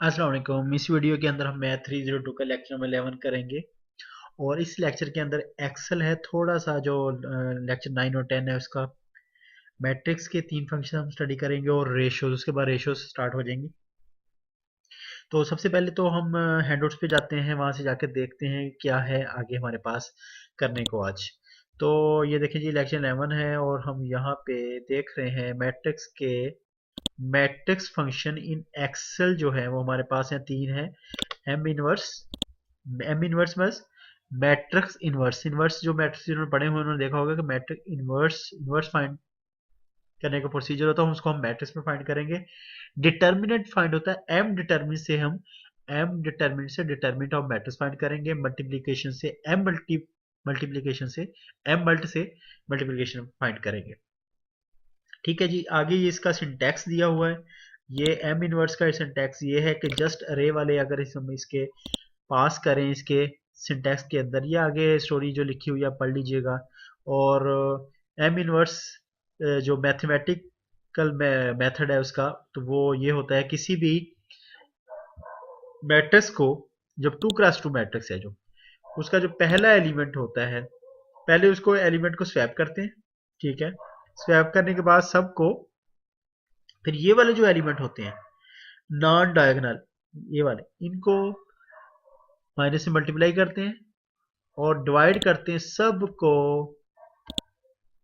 अस्सलाम वालेकुम। इस वीडियो के अंदर हम मैथ 302 का लेक्चर नंबर 11 करेंगे और इस लेक्चर के अंदर एक्सेल है थोड़ा सा जो लेक्चर 9 और 10 है उसका मैट्रिक्स के तीन फंक्शन हम स्टडी करेंगे और रेशियोज उसके बाद रेशियोज स्टार्ट हो जाएंगी। तो सबसे पहले तो हम हैंडआउट्स पे जाते हैं, वहां से जाकर देखते हैं क्या है आगे हमारे पास करने को आज। तो ये देखिए जी लेक्चर 11 है और हम यहाँ पे देख रहे हैं मैट्रिक्स फंक्शन इन एक्सेल जो है वो हमारे पास है तीन है। एम इनवर्स एम इनवर्स बस मैट्रिक्स इनवर्स इनवर्स जो मैट्रिक्स जिन्होंने पढ़े हुए उन्होंने देखा होगा कि मैट्रिक्स इनवर्स इनवर्स फाइंड करने का प्रोसीजर होता है, उसको हम मैट्रिक्स में फाइंड करेंगे। डिटर्मिनेंट फाइंड होता है एम डिटर्मिनेंट से डिटर्मिनेंट ऑफ मैट्रिक्स फाइंड करेंगे। मल्टीप्लीकेशन से एम मल्ट से मल्टीप्लीकेशन फाइंड करेंगे। ठीक है जी, आगे ये इसका सिंटैक्स दिया हुआ है। ये एम इनवर्स का सिंटैक्स ये है कि जस्ट अरे वाले अगर हम इसके पास करें इसके सिंटैक्स के अंदर, ये आगे स्टोरी जो लिखी हुई है आप पढ़ लीजिएगा। और एम इनवर्स जो मैथमेटिकल मेथड है उसका, तो वो ये होता है किसी भी मैट्रिक्स को, जब 2x2 मैट्रिक्स है जो उसका जो पहला एलिमेंट होता है, पहले उसको एलिमेंट को स्वैप करते हैं। ठीक है, स्वैप करने के बाद सबको, फिर ये वाले जो एलिमेंट होते हैं नॉन डायगोनल, ये वाले इनको माइनस से मल्टीप्लाई करते हैं और डिवाइड करते हैं सबको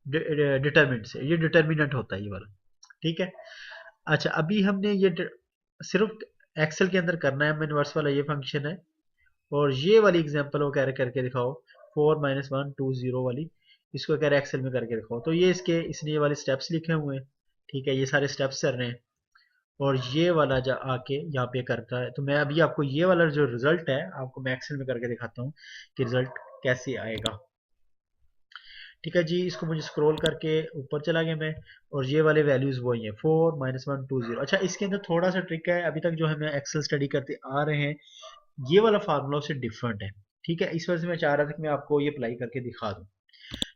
डिटर्मिनेंट से। ये डिटर्मिनेंट होता है ये वाला। ठीक है, अच्छा अभी हमने ये सिर्फ एक्सेल के अंदर करना है। इनवर्स वाला ये फंक्शन है और ये वाली एग्जांपल वो कह रहे करके दिखाओ 4 - 1 2 0 वाली, इसको कह रहे एक्सेल में करके दिखाओ। तो ये इसने ये वाले स्टेप्स लिखे हुए हैं। ठीक है, ये सारे स्टेप्स कर रहे हैं और ये वाला जा आके यहाँ पे करता है। तो मैं अभी आपको ये वाला जो रिजल्ट है आपको मैं एक्सेल में करके दिखाता हूँ कि रिजल्ट कैसे आएगा। ठीक है जी, इसको मुझे स्क्रॉल करके ऊपर चला गया मैं और ये वाले वैल्यूज वही है 4 - 1 2 0। अच्छा, इसके अंदर थोड़ा सा ट्रिक है, अभी तक जो हमें एक्सेल स्टडी करते आ रहे हैं ये वाला फार्मूला उससे डिफरेंट है। ठीक है, इस वजह से मैं चाह रहा था कि मैं आपको ये अप्लाई करके दिखा दूं।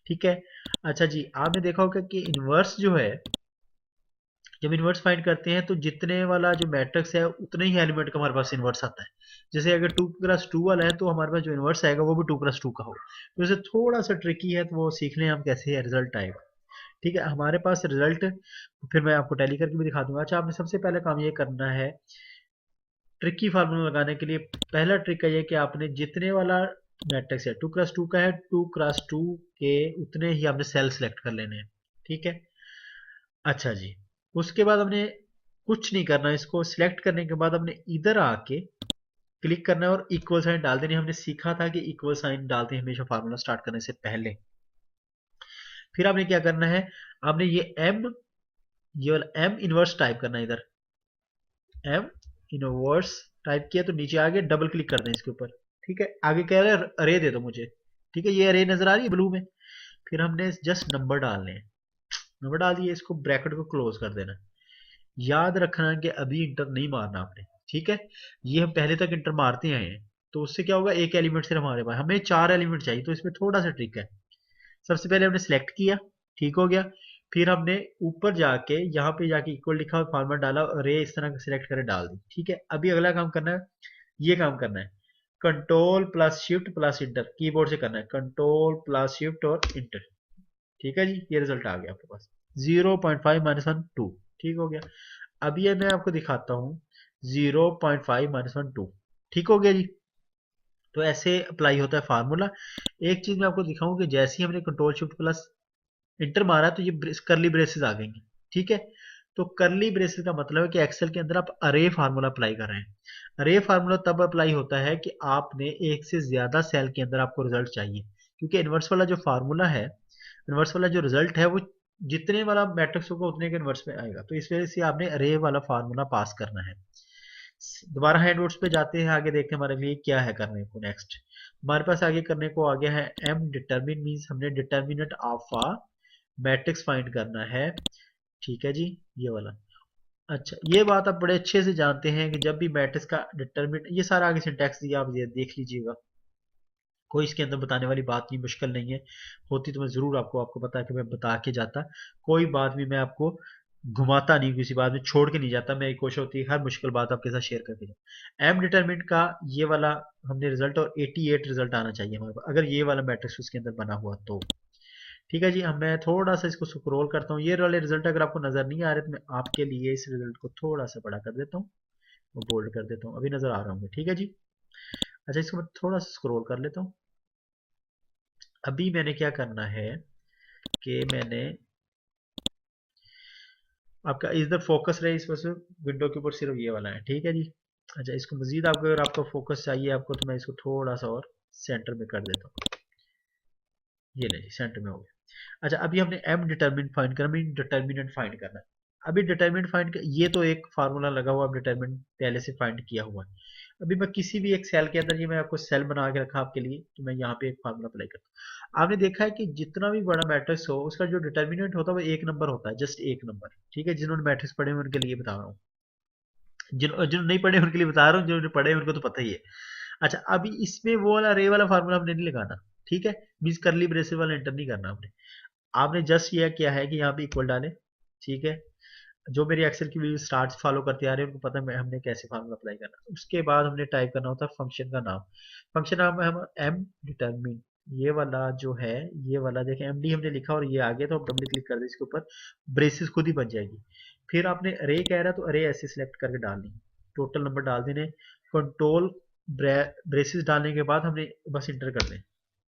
ठीक है, अच्छा जी, आपने देखा होगा कि इनवर्स जो है, जब इनवर्स फाइंड करते हैं तो जितने वाला जो मैट्रिक्स है उतने ही एलिमेंट का हमारे पास इनवर्स आता है। जैसे अगर 2x2 वाला है तो हमारे पास जो इनवर्स आएगा वो भी 2x2 का होगा। तो इसे थोड़ा सा ट्रिकी है, तो वो सीख लें हम कैसे रिजल्ट आएगा। ठीक है, हमारे पास रिजल्ट फिर मैं आपको टैली करके भी दिखा दूंगा। अच्छा, आपने सबसे पहले काम ये करना है ट्रिकी फार्मूला लगाने के लिए। पहला ट्रिक है ये कि आपने जितने वाला मैट्रिक्स है 2x2 का है, 2x2 के उतने ही आपने सेल सेलेक्ट कर लेने हैं। ठीक है, अच्छा जी, उसके बाद हमने कुछ नहीं करना, इसको सिलेक्ट करने के बाद हमने इधर आके क्लिक करना है और इक्वल साइन डाल देनी। हमने सीखा था कि इक्वल साइन डालते हैं हमेशा फार्मूला स्टार्ट करने से पहले। फिर आपने क्या करना है, आपने ये वाला एम इनवर्स टाइप करना है इधर। एम इनवर्स टाइप किया तो नीचे आगे डबल क्लिक कर दें इसके ऊपर। ठीक है, आगे कह रहे हैं अरे दे दो मुझे। ठीक है, ये अरे नजर आ रही है ब्लू में। फिर हमने जस्ट नंबर डालने हैं, नंबर डाल दिए, इसको ब्रैकेट को क्लोज कर देना। याद रखना कि अभी इंटर नहीं मारना आपने। ठीक है, ये हम पहले तक इंटर मारते आए हैं, तो उससे क्या होगा, एक एलिमेंट सिर्फ हमारे पास, हमें 4 एलिमेंट चाहिए, तो इसमें थोड़ा सा ट्रिक है। सबसे पहले हमने सेलेक्ट किया, ठीक हो गया। फिर हमने ऊपर जाके यहाँ पे जाके इक्वल लिखा और फॉर्मेट डाला और ये इस तरह सेलेक्ट करके डाल दी। ठीक है, अभी अगला काम करना है, ये काम करना है control plus shift plus inter, keyboard से करना है कंट्रोल प्लस शिफ्ट और इंटर। ठीक है जी, ये रिजल्ट आ गया आपके पास 0.5 - 1 2। ठीक हो गया, अभी ये मैं आपको दिखाता हूँ 0.5 - 1 2। ठीक हो गया जी, तो ऐसे अप्लाई होता है फार्मूला। एक चीज मैं आपको दिखाऊं कि जैसे ही हमने कंट्रोल शिफ्ट प्लस इंटर मारा तो ये करली ब्रेसेस आ गई हैं। ठीक है, तो करली ब्रेसेस का मतलब है कि एक्सेल के अंदर आप अरे फार्मूला अप्लाई कर रहे हैं। अरे फार्मूला तब अप्लाई होता है कि आपने एक से ज्यादा सेल के अंदर आपको रिजल्ट चाहिए, क्योंकि इनवर्स वाला जो फार्मूला है, इनवर्स वाला जो रिजल्ट है वो जितने वाला मैट्रिक्स होगा उतने के इनवर्स में आएगा। तो इस वजह से आपने अरे वाला फार्मूला पास करना है। दोबारा हैंड नोट्स पे जाते हैं, आगे देखते हैं हमारे लिए क्या है करने को। नेक्स्ट हमारे पास आगे करने को आ गया है एम डिटरमिन, मीन्स हमने determinant of a matrix find करना है। ठीक है जी, ये वाला। अच्छा, ये बात आप बड़े अच्छे से जानते हैं कि जब भी मैट्रिक्स का डिटर्मिनेंट, ये सारा आगे सिंटैक्स दिया, आप ये देख लीजिएगा, कोई इसके अंदर बताने वाली बात नहीं, मुश्किल नहीं है। होती तो मैं जरूर आपको आपको बता के मैं बता के जाता, कोई बात भी मैं आपको घुमाता नहीं, किसी बात में छोड़ के नहीं जाता, मेरी कोशिश होती है हर मुश्किल बात आपके साथ शेयर करके जाऊं। एम डिटरमिनेंट का ये वाला हमने रिजल्ट, और 88 रिजल्ट आना चाहिए हमारे पास अगर ये वाला मैट्रिक्स उसके अंदर बना हुआ तो। ठीक है जी, अब मैं थोड़ा सा इसको स्क्रॉल करता हूँ। ये वाले रिजल्ट अगर आपको नजर नहीं आ रहे तो मैं आपके लिए इस रिजल्ट को थोड़ा सा बड़ा कर देता हूँ, और बोल्ड कर देता हूँ, अभी नजर आ रहा हूँ। ठीक है जी। अच्छा, इसको मैं थोड़ा सा स्क्रॉल कर लेता हूँ। अभी मैंने क्या करना है कि मैंने आपका इधर फोकस रहे इस वजह से विंडो के ऊपर सिर्फ ये वाला है। ठीक है जी। अच्छा, इसको मजीद आपको अगर आपको फोकस चाहिए आपको, तो मैं इसको थोड़ा सा और सेंटर में कर देता हूँ। ये नहीं, सेंटर में हो गया। अच्छा, अभी हमने एम डिटरमिनेंट फाइंड करना, हमें डिटरमिनेंट फाइंड करना है। अभी डिटरमिनेंट फाइंड कर, ये तो एक फार्मूला लगा हुआ, डिटरमिनेंट पहले से फाइंड किया हुआ है। अभी मैं किसी भी एक सेल के अंदर, ये मैं आपको सेल बना के रखा आपके लिए, तो मैं यहाँ पे एक फार्मूला अप्लाई करता हूँ। आपने देखा है कि जितना भी बड़ा मैट्रिक्स हो उसका जो डिटरमिनेंट होता है वो एक नंबर होता है, जस्ट एक नंबर। ठीक है, जिन्होंने मैट्रिक्स पढ़े हैं उनके लिए बता रहा हूँ, जिन्होंने नहीं पढ़े उनके लिए बता रहा हूँ, जिन्होंने पढ़े हैं उनको तो पता ही है। अच्छा, अभी इसमें वो वाला रे वाला फार्मूला हमने नहीं लगाना। ठीक है, मीन्स करली ब्रेसेस वाला एंटर नहीं करना आपने। आपने जस्ट ये किया है कि यहाँ पे इक्वल डाले। ठीक है, जो मेरी एक्सेल की वीडियो स्टार्ट फॉलो करते आ रहे हैं उनको पता है हमने कैसे फार्मूला अप्लाई करना है। उसके बाद हमने टाइप करना होता है फंक्शन का नाम। फंक्शन नाम है हम एम डिटरमिन, ये वाला जो है, ये वाला देखें एम डी हमने लिखा और ये आ गया, तो हम डबल क्लिक कर दे इसके ऊपर, ब्रेसेस खुद ही बन जाएगी। फिर आपने अरे कह रहा है तो अरे ऐसे सिलेक्ट करके डालनी, टोटल नंबर डाल देने, कंट्रोल ब्रेसेस डालने के बाद हमने बस इंटर कर दें।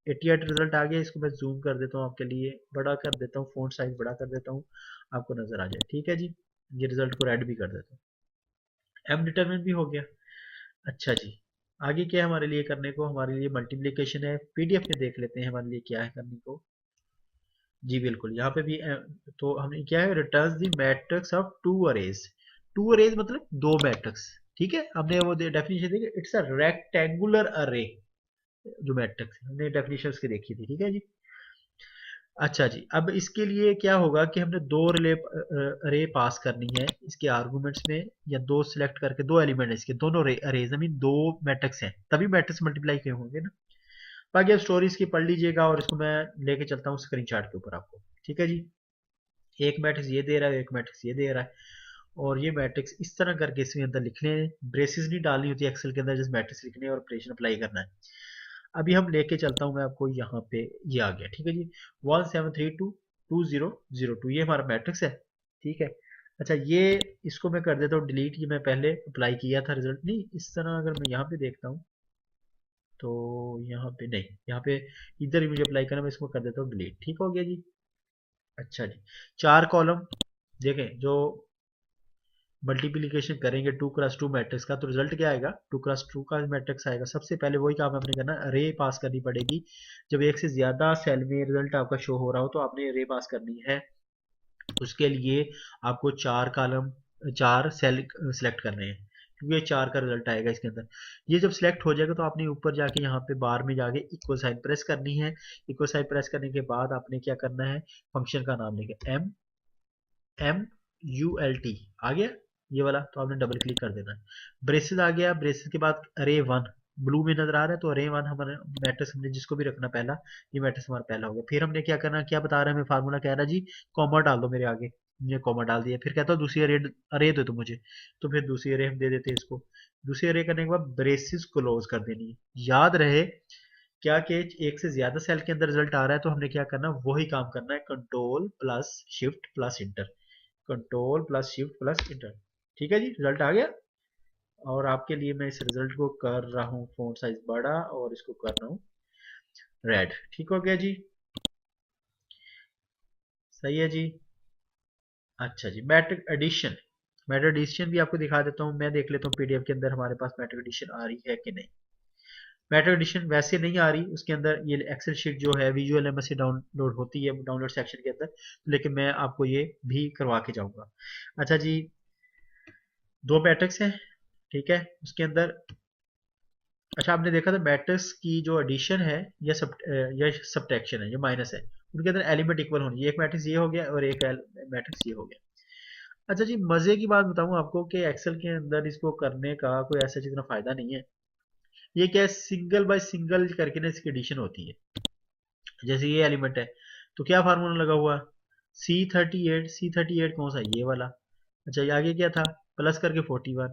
88 रिजल्ट आ गया। इसको मैं जूम कर देता हूँ आपके लिए, बड़ा कर देता हूँ, फ़ॉन्ट साइज बड़ा कर देता हूँ, आपको नजर आ जाए। ठीक है जी, ये रिजल्ट को रेड भी कर देता हूँ। एम डिटरमिनेंट भी हो गया। अच्छा जी, आगे क्या है हमारे लिए करने को, हमारे लिए मल्टीप्लिकेशन है, पीडीएफ में देख लेते हैं हमारे लिए क्या है करने को। जी बिल्कुल, यहाँ पे भी तो हमने क्या है, return the matrix of two arrays. Two arrays मतलब दो मैट्रिक्स। ठीक है, हमने वो डेफिनेशन देखी, इट्स अ रेक्टेंगुलर अरे, जो मैट्रिक्स हमने डेफिनेशन उसकी देखी थी। ठीक है जी। अच्छा जी, अब इसके लिए क्या होगा कि हमने दो रे पास करनी है इसके आर्गुमेंट्स में, या दो सिलेक्ट करके, दो एलिमेंट इसके, दोनों अरेज मीन दो मैट्रिक्स हैं, तभी मैट्रिक्स मल्टीप्लाई किए होंगे ना। बाकी अब स्टोरी इसकी पढ़ लीजिएगा, और इसको मैं लेके चलता हूँ स्क्रीनशॉट के ऊपर आपको। ठीक है जी, एक मैट्रिक्स ये दे रहा है, एक मैट्रिक्स ये दे रहा है, और ये मैट्रिक्स इस तरह करके इसके अंदर लिखने हैं। ब्रेसेस नहीं डालनी होती एक्सेल के अंदर, जस्ट मैट्रिक्स लिखने और ऑपरेशन अप्लाई करना है। अभी हम लेके चलता हूँ मैं आपको यहाँ पे, ये आ गया। ठीक है जी, 17322002, ये हमारा मैट्रिक्स है। ठीक है। अच्छा, ये इसको मैं कर देता हूँ डिलीट, ये मैं पहले अप्लाई किया था रिजल्ट नहीं, इस तरह अगर मैं यहाँ पे देखता हूँ तो यहाँ पे नहीं, यहाँ पे इधर ही मुझे अप्लाई करना, मैं इसको कर देता हूँ डिलीट। ठीक हो गया जी। अच्छा जी, चार कॉलम देखें, जो मल्टीप्लीकेशन करेंगे 2x2 मैट्रिक्स का, तो रिजल्ट क्या आएगा, 2x2 का मैट्रिक्स आएगा। सबसे पहले वही काम आपने करना, रे पास करनी पड़ेगी। जब एक से ज्यादा सेल में रिजल्ट आपका शो हो रहा हो तो आपने रे पास करनी है। उसके लिए आपको चार कॉलम, चार सेल सिलेक्ट करने हैं, क्योंकि ये चार का रिजल्ट आएगा इसके अंदर। ये जब सिलेक्ट हो जाएगा तो आपने ऊपर जाके यहाँ पे बार में जाके इक्वल साइन प्रेस करनी है। इक्वल साइन प्रेस करने के बाद आपने क्या करना है, फंक्शन का नाम लिखे, M M U L T आ गया ये वाला, तो आपने डबल क्लिक कर देना है। ब्रेसेस आ गया, ब्रेसेस के बाद अरे वन ब्लू में नजर आ रहा है, तो अरे वन हमारे मैट्रिक्स हमने जिसको भी रखना पहला, ये मैट्रिक्स हमारा पहला हो गया। फिर हमने क्या करना, क्या बता रहा है हमें फार्मूला, कह रहा है जी कॉमा डाल दो मेरे आगे, ये कॉमा डाल दिया। फिर कहता हूँ दूसरी अरे, अरे दे दो मुझे, तो फिर दूसरी अरे हम दे देते हैं इसको। दूसरी अरे करने के बाद ब्रेसेस क्लोज कर देनी है। याद रहे क्या कि एक से ज्यादा सेल के अंदर रिजल्ट आ रहा है तो हमने क्या करना, वही काम करना है, control plus shift plus inter, control plus shift plus inter. ठीक है जी, रिजल्ट आ गया। और आपके लिए मैं इस रिजल्ट को कर रहा हूँ फॉन्ट साइज बड़ा, और इसको कर रहा हूँ रेड। ठीक हो गया जी, सही है जी। अच्छा जी, मैट्रिक एडिशन, मैट्रिक एडिशन भी आपको दिखा देता हूँ। मैं देख लेता हूँ पीडीएफ के अंदर हमारे पास मैट्रिक एडिशन आ रही है कि नहीं। मैट्रिक एडिशन वैसे नहीं आ रही, उसके अंदर ये एक्सेल शीट जो है विजुअल एमएस से डाउनलोड होती है डाउनलोड सेक्शन के अंदर, लेकिन मैं आपको ये भी करवा के जाऊंगा। अच्छा जी, दो मैट्रिक्स हैं। ठीक है, उसके अंदर, अच्छा आपने देखा था मैट्रिक्स की जो एडिशन है या या सब्ट्रैक्शन है, ये माइनस है, उनके अंदर एलिमेंट इक्वल होनी चाहिए। एक मैट्रिक्स ये हो गया और एक मैट्रिक्स ये हो गया। अच्छा जी, मजे की बात बताऊं आपको कि एक्सेल के अंदर इसको करने का कोई ऐसा जितना फायदा नहीं है। ये क्या है, सिंगल बाय सिंगल करके ना इसकी एडिशन होती है। जैसे ये एलिमेंट है, तो क्या फार्मूला लगा हुआ, C38 कौन सा, ये वाला। अच्छा, ये आगे क्या था, प्लस करके 41,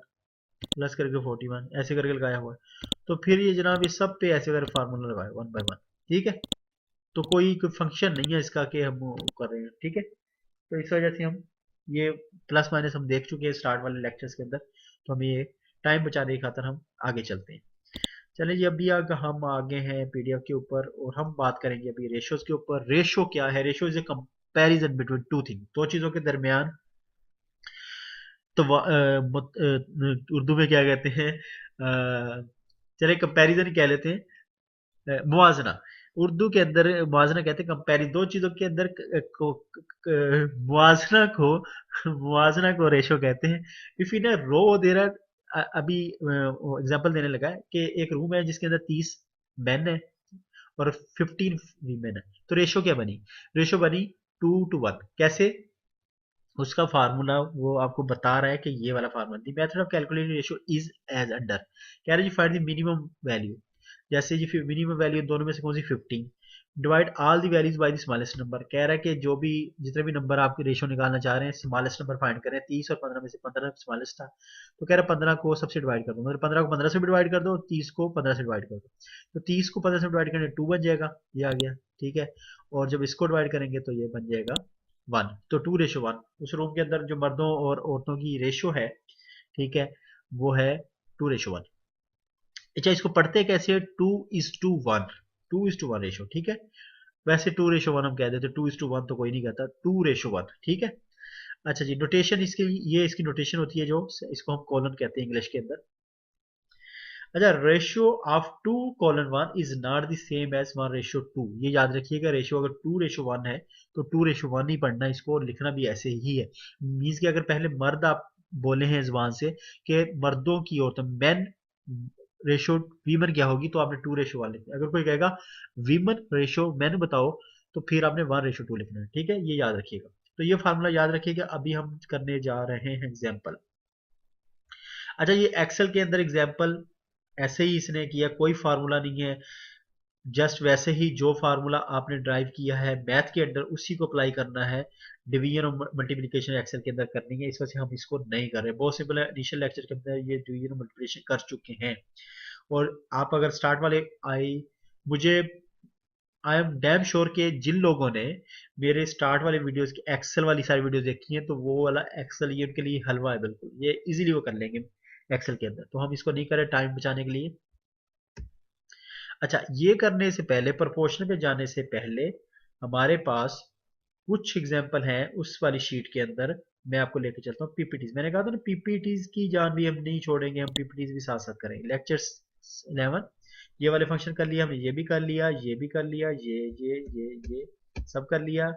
प्लस करके 41 ऐसे करके लगाया हुआ है। तो फिर ये जनाब इस सब पे ऐसे करके फार्मूला लगाया वन बाय वन, ठीक है। तो कोई फंक्शन नहीं है इसका कि हम वो कर रहे हैं, ठीक है। तो इस वजह से हम ये प्लस माइनस हम देख चुके हैं स्टार्ट वाले लेक्चर्स के अंदर, तो हमें ये टाइम बचाने की खातर हम आगे चलते हैं। चलिए जी, अभी हम आगे हैं पीडीएफ के ऊपर और हम बात करेंगे अभी रेशोज के ऊपर। रेशो क्या है, ratio is a comparison between two thing, दो चीजों के दरमियान। तो उर्दू में क्या कहते हैं, चलिए कंपैरिजन ही कह लेते हैं, मुआजना। उर्दू के अंदर मुआजना कहते हैं कंपेरिजन, दो चीजों के अंदर मुआजना को रेशो कहते हैं। If in row there are, अभी एग्जांपल देने लगा है कि एक रूम है जिसके अंदर 30 मेन है और 15 वीमेन है, तो रेशो क्या बनी, रेशो बनी 2:1। कैसे, उसका फार्मूला वो आपको बता रहा है कि ये वाला formula, the method of calculating ratio is as under. कह रहे जी फाइंड द मिनिमम वैल्यू, जैसे जी मिनिमम वैल्यू दोनों में से कौन सी, 15। Divide all the values by the smallest number, कह रहा है कि जो भी जितने भी नंबर आपके रेशियो निकालना चाह रहे हैं स्मॉलेस्ट नंबर फाइंड करें। 30 और 15 में से 15 स्मॉलेस्ट था, तो कह रहा है 15 को सबसे डिवाइड कर दो, मतलब 15 को 15 से डिवाइड कर दो, 30 को 15 से डिवाइड कर दो। तो 30 को 15 से डिवाइड करने 2 बन जाएगा, ये आ गया, ठीक है। और जब इसको डिवाइड करेंगे तो ये बन जाएगा 1, तो 2:1। उस रूम के अंदर जो मर्दों और औरतों की रेशो है, ठीक है, वो है 2:1। अच्छा, इसको पढ़ते कैसे है, 2:1, 2:1 रेशो, ठीक है। वैसे 2:1 हम कह देते, 2:1 तो कोई नहीं कहता, 2:1, ठीक है। अच्छा जी, नोटेशन इसके, ये इसकी नोटेशन होती है, जो इसको हम कॉलन कहते हैं इंग्लिश के अंदर। अच्छा, ratio of 2:1 is not the same as 1:2। ये याद रखिएगा, रेशियो अगर 2:1 है तो 2:1 ही पढ़ना इसको, और लिखना भी ऐसे ही है। मीन्स कि अगर पहले मर्द आप बोले हैं जुबान से कि मर्दों की औरतों मैन रेशियो वीमन क्या होगी, तो आपने 2:1 लिखना है। अगर कोई कहेगा वीमन रेशियो मैन बताओ, तो फिर आपने 1:2 लिखना है, ठीक है, ये याद रखिएगा। तो ये फार्मूला याद रखिएगा। अभी हम करने जा रहे हैं एग्जाम्पल। अच्छा, ये एक्सेल के अंदर एग्जाम्पल ऐसे ही इसने किया, कोई फार्मूला नहीं है, जस्ट वैसे ही जो फार्मूला आपने ड्राइव किया है मैथ के अंदर उसी को अप्लाई करना है। डिवीजन और मल्टीप्लिकेशन एक्सेल के अंदर करनी है, इस वजह से हम इसको नहीं कर रहे। बहुत सिंपल है, इनिशियल लेक्चर के अंदर ये डिवीजन और मल्टीप्लिकेशन कर चुके हैं। और आप अगर स्टार्ट वाले मुझे आई एम डैम श्योर के जिन लोगों ने मेरे स्टार्ट वाले वीडियोस की एक्सेल वाली सारी वीडियोस देखी हैं, तो वो वाला एक्सेल ये उनके लिए हलवा है बिल्कुल, ये इजीली वो कर लेंगे एक्सेल के अंदर। तो हम इसको नहीं करें टाइम बचाने के लिए। अच्छा, ये करने से पहले, प्रोपोर्शन पे जाने से पहले, हमारे पास कुछ एग्जांपल हैं उस वाली शीट के अंदर। मैं आपको लेके चलता हूँ पीपीटीज। मैंने कहा था ना पीपीटीज की जान भी हम नहीं छोड़ेंगे, हम पीपीटीज भी साथ साथ करेंगे। लेक्चर्स 11 ये वाले फंक्शन कर लिया हमने, ये भी कर लिया, ये भी कर लिया, ये सब कर लिया।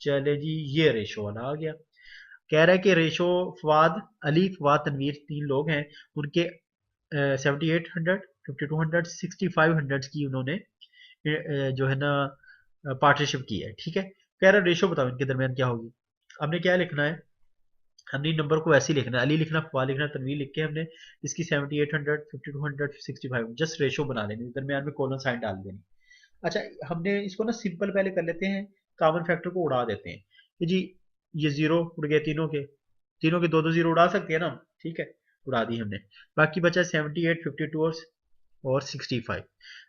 चले जी, ये रेशो वाला आ गया। कह रहा है कि रेशो फवाद अली, फवाद तनवीर 3 लोग हैं, उनके 7800, 5200, 6500 की उन्होंने जो है ना पार्टनरशिप की है, ठीक है। कह रहा है रेशो बताओ इनके दरमियान क्या होगी। हमने क्या लिखना है, हमने नंबर को ऐसे ही लिखना है, अली लिखना, फवाद लिखना, तनवीर लिख के हमने इसकी 7800, 5200, 65 जस्ट रेशो बना लेनी, दरमियान में कोलन साइन डाल देनी। अच्छा, हमने इसको ना सिंपल पहले कर लेते हैं, कॉमन फैक्टर को उड़ा देते हैं कि जी ये जीरो उड़ गए, तीनों के दो दो जीरो उड़ा सकते हैं ना, ठीक है, उड़ा दी हमने। बाकी बचा 78, 52 और 65।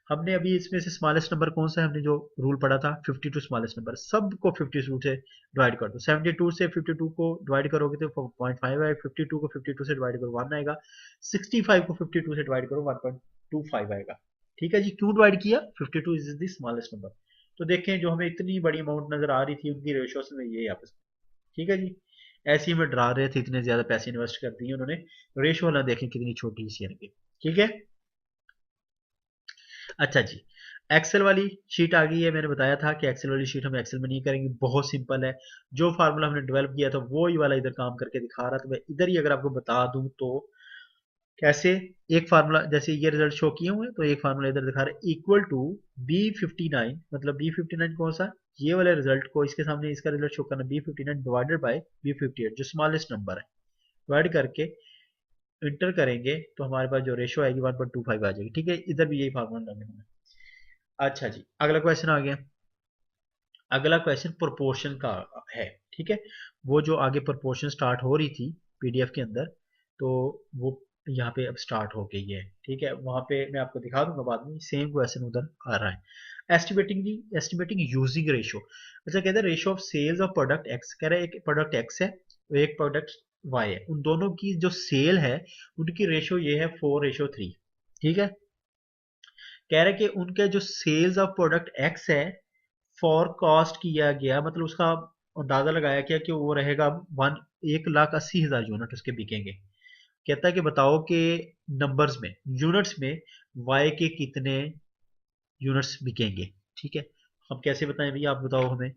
हमने अभी इसमें से स्मॉलेस्ट नंबर कौन सा है, हमने जो रूल पढ़ा था 52 स्मॉलेस्ट नंबर, सबको 52 से डिवाइड कर दो। 72 से 52 को डिवाइड करोगे तो 0.5 आएगा, 52 को 52 से डिवाइड करो 1 आएगा, 65 को 52 से डिवाइड करो 1.25 आएगा। ठीक है जी, क्यों डिवाइड किया, 52 इज द स्मॉलेस्ट नंबर। तो देखें जो हमें इतनी बड़ी अमाउंट नजर आ रही थी उनकी रेशियोस में, ये आपस में, ठीक है जी। ऐसे ही में डरा रहे थे, इतने ज्यादा पैसे इन्वेस्ट कर दिए उन्होंने, रेशियो ना देखें कितनी छोटी सी है, ठीक है। अच्छा जी, एक्सेल वाली शीट आ गई है। मैंने बताया था कि एक्सेल वाली शीट हम एक्सेल में नहीं करेंगे, बहुत सिंपल है। जो फार्मूला हमने डेवलप किया था वो ही वाला इधर काम करके दिखा रहा था, मैं इधर ही अगर आपको बता दूं तो कैसे। एक फार्मूला जैसे ये रिजल्ट शो किए हुए हैं, तो एक फार्मूला इधर दिखा रहा है इक्वल टू B59, मतलब B59 कौन सा, ये वाले रिजल्ट को इसके सामने इसका रिजल्ट शो करना, B59 डिवाइडेड बाय B58 जो स्मॉलेस्ट नंबर है, डिवाइड करके इंटर करेंगे तो हमारे पास जो रेशो आएगी 1.25 आ जाएगी, ठीक है। इधर भी यही फार्मूला लगाना है। अच्छा जी, अगला क्वेश्चन आ गया। अगला क्वेश्चन प्रोपोर्शन का है, ठीक है। वो जो आगे प्रोपोर्शन स्टार्ट हो रही थी पीडीएफ के अंदर, तो वो यहाँ पे अब स्टार्ट हो गई है, ठीक है। वहां पे मैं आपको दिखा दूंगा बाद में, सेम क्वेश्चन उधर आ रहा है। Estimating using ratio. अच्छा, कहते हैं ratio of sales of product X, कह रहा है एक प्रोडक्ट एक्स है और एक प्रोडक्ट वाई है, उन दोनों की जो सेल है उनकी रेशो ये है 4:3, ठीक है। कह रहा है कि उनके जो सेल्स ऑफ प्रोडक्ट एक्स है फॉरकास्ट किया गया, मतलब उसका अंदाजा लगाया गया कि वो रहेगा 1,80,000 यूनिट उसके बिकेंगे। कहता है कि बताओ कि नंबर्स में, यूनिट्स में वाई के कितने यूनिट्स बिकेंगे, ठीक है। हम कैसे बताएं भैया, आप बताओ हमें।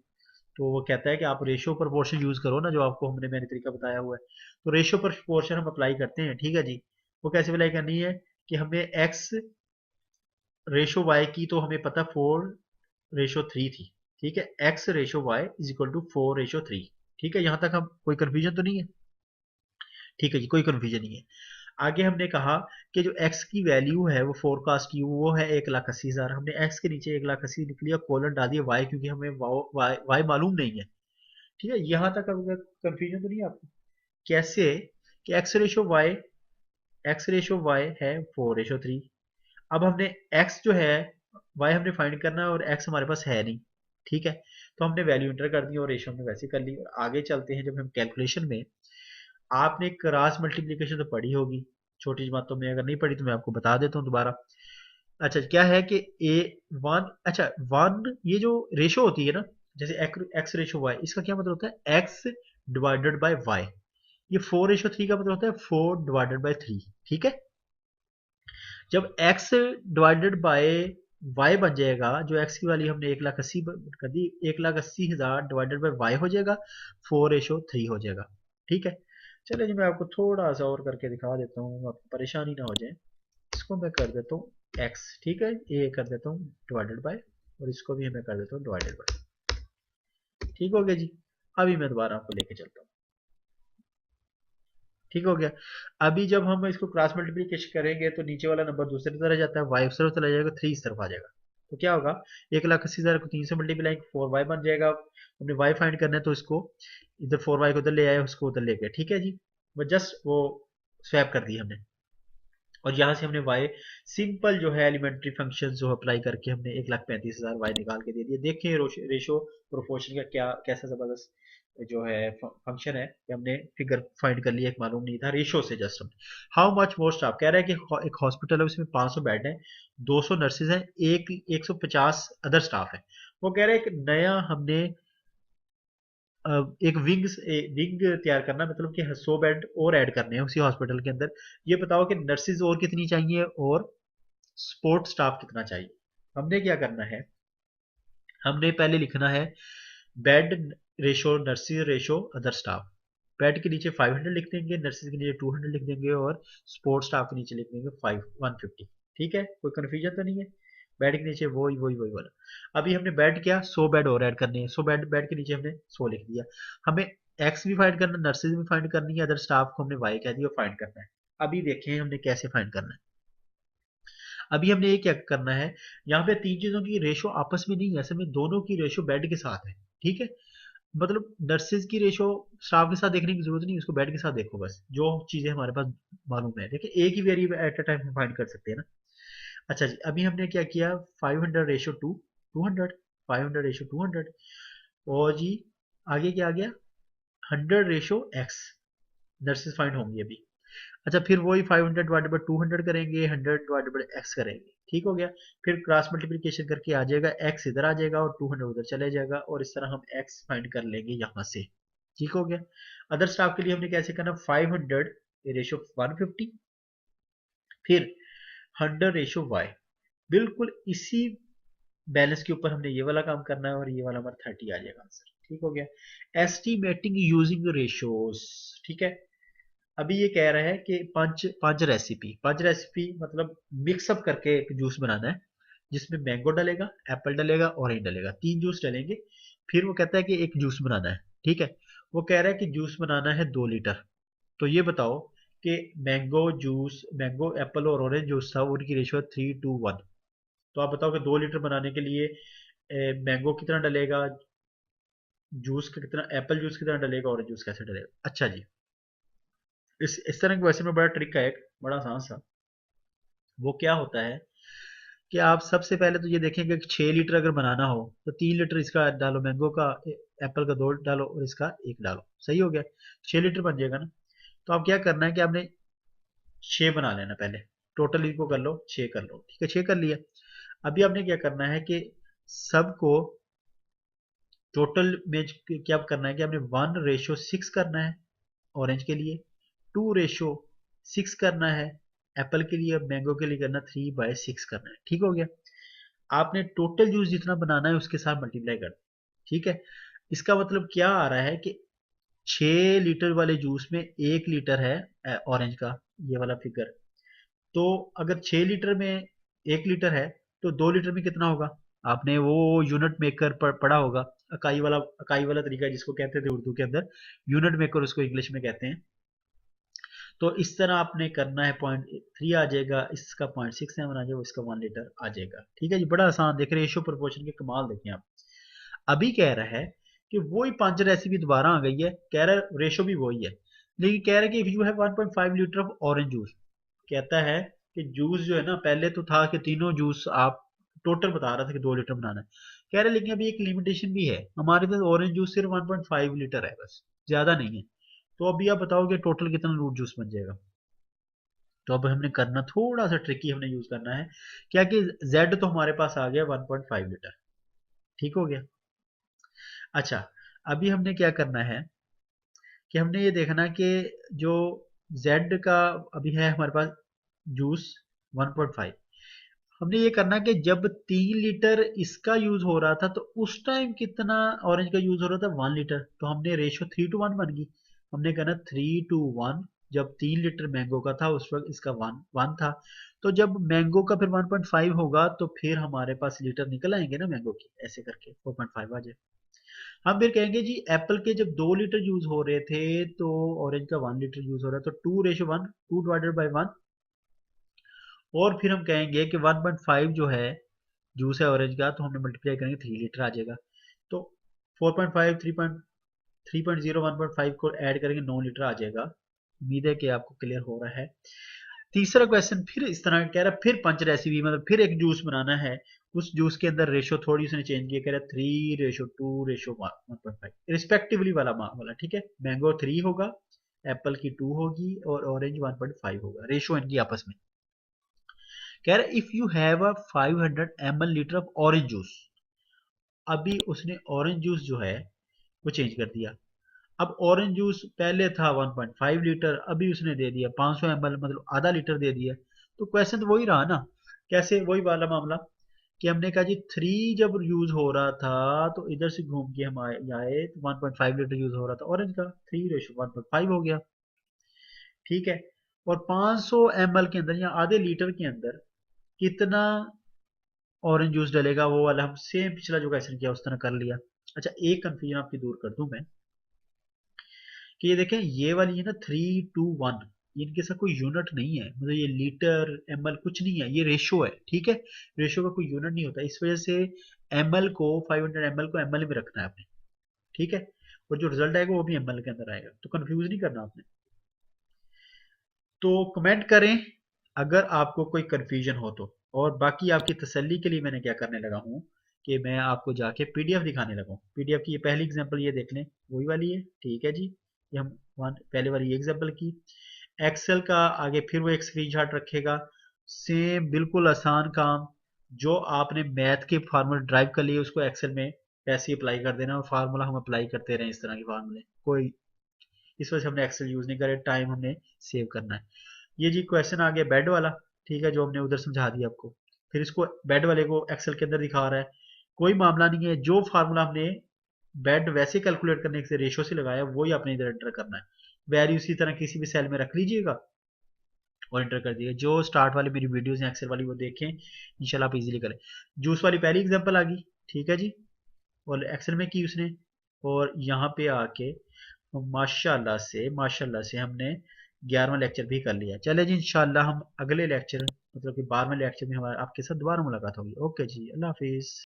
तो वो कहता है कि आप रेशियो प्रोपोर्शन यूज करो ना, जो आपको मैंने तरीका बताया हुआ है। तो रेशियो प्रोपोर्शन हम अप्लाई करते हैं, ठीक है जी। वो कैसे अप्लाई करनी है कि हमें एक्स रेशो वाई की तो हमें पता 4:3 थी, ठीक है। X ratio Y is equal to 4:3, ठीक है। यहां तक हम कोई कंफ्यूजन तो नहीं है, ठीक है जी, कोई कंफ्यूजन नहीं है। आगे हमने कहा कि जो x की वैल्यू है वो फोरकास्ट की वो है 1,80,000, हमने x के नीचे 1,80,000 लिख लिया, कोलन डाल दिया y, क्योंकि हमें y मालूम नहीं है, ठीक है। यहां तक कंफ्यूजन तो नहीं है आपको। कैसे कि x रेशो y है 4:3। अब हमने x जो है y हमने फाइंड करना है और x हमारे पास है नहीं, ठीक है। तो हमने वैल्यू इंटर कर दी और रेशो हमने वैसे कर ली। और आगे चलते हैं, जब हम कैलकुलेशन में, आपने क्रॉस मल्टीप्लिकेशन तो पढ़ी होगी छोटी बातों में, अगर नहीं पढ़ी तो मैं आपको बता देता हूँ दोबारा। अच्छा, क्या है कि ए वन, अच्छा वन, ये जो रेशो होती है ना, जैसे एक्स रेशो वाई, इसका क्या मतलब होता है एक्स डिवाइडेड बाय वाई। ये 4:3 का मतलब होता है 4/3, ठीक है। जब x डिवाइडेड बाय y बन जाएगा, जो x की वैल्यू हमने 1,80,000 कर दी, 1,80,000 डिवाइडेड बाय y हो जाएगा, 4:3 हो जाएगा, ठीक है। चलिए जी, मैं आपको थोड़ा सा और करके दिखा देता हूँ, आपको परेशानी ना हो जाए। इसको मैं कर देता हूँ x, ठीक है, ये कर देता हूँ डिवाइडेड बाय, और इसको भी मैं कर देता हूँ डिवाइडेड बाय, ठीक हो गया जी। अभी मैं दोबारा आपको लेके चलता हूँ, ठीक हो गया। अभी जब हम इसको क्रॉस मल्टीप्लिकेशन करेंगे तो नीचे वाला नंबर दूसरी तरफ जाता है, वाई उस तरफ चला जाएगा, 3 इस तरफ आ जाएगा। तो क्या होगा, 1,80,000 को 3 से मल्टीप्लाई 4y बन जाएगा। हमने y फाइंड करना है तो इसको इधर 4y को उधर ले आए, उसको उधर ले गए, ठीक है जी। वो जस्ट वो स्वैप कर दी हमने, और यहाँ से हमने y सिंपल जो है एलिमेंट्री फंक्शन जो अप्लाई करके हमने 1,35,000 y निकाल के दे दिया। देखें रेशो प्रोपोर्शन का क्या कैसा जबरदस्त जो है फंक्शन है कि हमने फिगर फाइंड कर लिया, एक मालूम नहीं था रेशो से जस्ट हम। हाउ मच मोर स्टाफ, कह रहा है कि एक हॉस्पिटल है उसमें 500 बेड है, 200 नर्सेज हैं, 150 अदर स्टाफ है। वो कह रहा है कि नया हमने एक विंग तैयार करना, मतलब कि 100 बेड और ऐड करने हैं उसी हॉस्पिटल के अंदर। ये बताओ कि नर्सेज और कितनी चाहिए और सपोर्ट स्टाफ कितना चाहिए। हमने क्या करना है, हमने पहले लिखना है bed ratio, nurses ratio, other staff. Bed के नीचे 500 लिख देंगे, नर्सिस के नीचे 200 लिख देंगे, और सपोर्ट स्टाफ के नीचे लिख देंगे 150, ठीक है। कोई कन्फ्यूजन तो नहीं है। बेड के नीचे वही वही वही वाला। अभी हमने बेड क्या 100 बेड और ऐड करने हैं, 100 बेड, बेड के नीचे हमने 100 लिख दिया। हमें एक्स भी फाइंड करना, नर्सिस भी फाइंड करनी है, अदर स्टाफ को हमने वाई कह दिया फाइंड करना है। अभी देखें हमने कैसे फाइंड करना है। अभी हमने ये क्या करना है, यहाँ पे तीन चीजों की रेशो आपस में नहीं है, असल में दोनों की रेशो बेड के साथ है, ठीक है। मतलब नर्सेज की रेशो स्टाफ के साथ देखने की जरूरत नहीं, उसको बेड के साथ देखो बस, जो चीजें हमारे पास मालूम है। देखिए एक ही वेरिएबल एट अ टाइम हम फाइंड कर सकते हैं ना। अच्छा जी, अभी हमने क्या किया, 500:200, 500:200, और जी आगे क्या आ गया, 100:x, नर्सेज फाइंड होंगी अभी। अच्छा, फिर वही 500/200 करेंगे, 100/x करेंगे, ठीक हो गया। फिर क्रॉस मल्टीप्लिकेशन करके आ जाएगा, x इधर आ जाएगा और 200 उधर चले जाएगा, और इस तरह हम x फाइंड कर लेंगे यहाँ से, ठीक हो गया। अदर स्टाफ के लिए हमने कैसे करना, 500:150, फिर 100:y, बिल्कुल इसी बैलेंस के ऊपर हमने ये वाला काम करना है, और ये वाला हमारा 30 आ जाएगा आंसर, ठीक हो गया। एस्टिमेटिंग यूजिंग रेशियोज, ठीक है। अभी ये कह रहा है कि पंच रेसिपी मतलब मिक्सअप करके एक जूस बनाना है, जिसमें मैंगो डलेगा, एप्पल डलेगा, ऑरेंज डलेगा, 3 जूस डलेंगे। फिर वो कहता है कि एक जूस बनाना है, ठीक है। वो कह रहा है कि जूस बनाना है 2 लीटर। तो ये बताओ कि मैंगो एप्पल और ऑरेंज जूस था, उनकी रेशियो 3:1। तो आप बताओ कि 2 लीटर बनाने के लिए मैंगो कितना डलेगा, जूस का कितना, एप्पल जूस कितना डलेगा, ऑरेंज जूस कैसे डलेगा। अच्छा जी, इस तरह के क्वेश्चन में बड़ा ट्रिक है, एक बड़ा आसान सा। वो क्या होता है कि आप सबसे पहले तो ये देखेंगे कि 6 लीटर अगर बनाना हो तो 3 लीटर इसका डालो मैंगो का, एप्पल का 2 डालो और इसका 1 डालो, सही हो गया, 6 लीटर बन जाएगा ना। तो अब क्या करना है कि आपने 6 बना लेना पहले, टोटल इनको कर लो 6 कर लो, ठीक है 6 कर लिया। अभी आपने क्या करना है कि सबको टोटल में क्या करना है कि आपने 1:6 करना है ऑरेंज के लिए, 2:6 करना है एप्पल के लिए, मैंगो के लिए करना 3/6 करना है, ठीक हो गया। आपने टोटल जूस जितना बनाना है उसके साथ मल्टीप्लाई कर, ठीक है। इसका मतलब क्या आ रहा है कि 6 लीटर वाले जूस में 1 लीटर है ऑरेंज का, ये वाला फिगर। तो अगर 6 लीटर में 1 लीटर है तो 2 लीटर में कितना होगा। आपने वो यूनिट मेकर पढ़ा होगा, इकाई वाला तरीका जिसको कहते थे उर्दू के अंदर, यूनिट मेकर उसको इंग्लिश में कहते हैं। तो इस तरह आपने करना है, 0.3 आ जाएगा, इसका 0.67 आ जाएगा, इसका 1 लीटर आ जाएगा, ठीक है जी। बड़ा आसान, देख रेशियो प्रोपोर्शन के कमाल देखें आप। अभी कह रहा है कि वही 5 रेसिपी दोबारा आ गई है, कह रहा है रेशियो भी वही है, लेकिन कह रहा है कि if you have 1.5 litre of orange juice, कहता है कि जूस जो है ना, पहले तो था कि तीनों जूस आप टोटल बता रहा था कि 2 लीटर बनाना है, कह रहे लेकिन अभी एक लिमिटेशन भी है हमारे पास, ऑरेंज जूस सिर्फ 1.5 लीटर है बस, ज्यादा नहीं है। तो अभी आप बताओ कि टोटल कितना रूट जूस बन जाएगा। तो अब हमने करना थोड़ा सा ट्रिकी, हमने यूज करना है क्या कि जेड तो हमारे पास आ गया 1.5 लीटर, ठीक हो गया। अच्छा, अभी हमने क्या करना है कि हमने ये देखना कि जो जेड का अभी है हमारे पास जूस 1.5, हमने ये करना कि जब 3 लीटर इसका यूज हो रहा था तो उस टाइम कितना ऑरेंज का यूज हो रहा था, 1 लीटर, तो हमने रेशियो 3:1 बन गई। हमने करना 3:1, जब 3 लीटर मैंगो का था उस वक्त इसका 1:1 था। तो जब मैंगो का फिर 1.5 होगा तो फिर हमारे पास लीटर निकल आएंगे ना मैंगो की, ऐसे करके 4.5 आ जाए। हम फिर कहेंगे जी एप्पल के जब 2 लीटर यूज हो रहे थे तो ऑरेंज का 1 लीटर यूज हो रहा है, तो 2:1, 2/1, और फिर हम कहेंगे कि 1.5 जो है जूस है ऑरेंज का, तो हमने मल्टीप्लाई करेंगे 3 लीटर आ जाएगा। तो 4.5, 3.0, 1.5 को ऐड करेंगे 9 लीटर आ जाएगा। उम्मीद है कि आपको क्लियर हो रहा है। तीसरा क्वेश्चन फिर इस तरह कह रहा है, फिर पंच रेसिपी, मतलब फिर एक जूस बनाना है, उस जूस के अंदर रेशो थोड़ी उसने चेंज किया, कह रहा है 3:2:1.5 रिस्पेक्टिवली वाला, ठीक है। मैंगो 3 होगा, एप्पल की 2 होगी और ऑरेंज 1.5 होगा, रेशो इनकी आपस में। कह रहा है if you have a 500 ml litre of orange juice, अभी उसने ऑरेंज जूस जो है वो चेंज कर दिया। अब ऑरेंज जूस पहले था 1.5 लीटर, अभी उसने दे दिया 500 ml, मतलब आधा लीटर दे दिया। तो क्वेश्चन तो वही रहा ना, कैसे, वही वाला मामला कि हमने कहा जी 3 जब यूज हो रहा था तो इधर से घूम के हम आए तो 1.5 लीटर यूज हो रहा था ऑरेंज का, 3:1.5 हो गया, ठीक है। और 500 ml के अंदर या आधे लीटर के अंदर कितना ऑरेंज जूस डलेगा, वो वाला हम सेम पिछला जो क्वेश्चन किया उस तरह कर लिया। अच्छा, एक कंफ्यूजन आपकी दूर कर दूं मैं, कि ये देखें ये वाली है ना 3:1, इनके साथ कोई यूनिट नहीं है, मतलब ये लीटर ml कुछ नहीं है, ये रेशो है, ठीक है। रेशो का कोई यूनिट नहीं होता, इस वजह से ml को 500 ml को ml में रखना है आपने, ठीक है। और जो रिजल्ट आएगा वो भी ml के अंदर आएगा, तो कंफ्यूज नहीं करना आपने। तो कमेंट करें अगर आपको कोई कंफ्यूजन हो तो, और बाकी आपकी तसल्ली के लिए मैंने क्या करने लगा हूँ कि मैं आपको जाके पीडीएफ दिखाने लगा हूँ। पीडीएफ की ये पहली एग्जांपल ये देख लें, वही वाली है, ठीक है जी। ये हम पहले वाली एग्जांपल की। एक्सेल का आगे फिर वो एक स्क्रीनशॉट रखेगा, सेम बिल्कुल आसान काम, जो आपने मैथ के फार्मूले ड्राइव कर लिए उसको एक्सेल में ऐसे ही अप्लाई कर देना, और फार्मूला हम अप्लाई करते रहें, इस तरह के फार्मूले कोई, इस वजह से हमने एक्सेल यूज नहीं करे, टाइम हमने सेव करना है। ये जी क्वेश्चन आ गया बेड वाला, ठीक है, जो हमने उधर समझा दिया आपको। फिर इसको बेड वाले को एक्सेल के अंदर दिखा रहा है, कोई मामला नहीं है, जो फार्मूला हमने बेड वैसे कैलकुलेट करने से रेशो से लगाया वही आपने इधर एंटर करना है। वैल्यू इसी तरह किसी भी सेल में रख लीजिएगा और एंटर कर दिएगा। जो स्टार्ट वाली मेरी वीडियोस हैं एक्सेल वाली वो देखें, इंशाल्लाह आप इजीली करें। जूस वाली पहली एग्जांपल आ गई, ठीक है जी, और एक्सेल में की उसने, और यहाँ पे आके माशाल्लाह से हमने 11वां लेक्चर भी कर लिया। चले जी, इंशाल्लाह हम अगले लेक्चर, मतलब कि 12वें लेक्चर में हमारे आपके साथ दोबारा मुलाकात होगी। ओके जी, अल्लाह हाफिज।